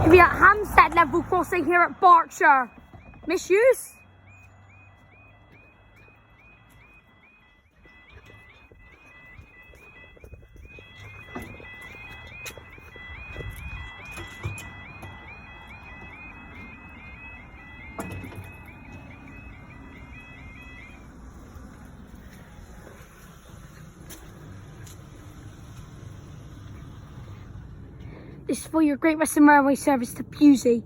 We're at Hampstead level crossing here at Berkshire. Misuse? This is for your Great Western Railway service to Pewsey.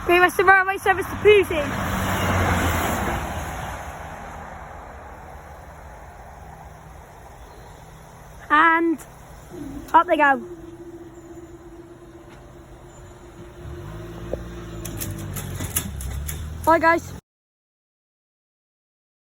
Great Western Railway service to Pewsey. And up they go. Bye guys.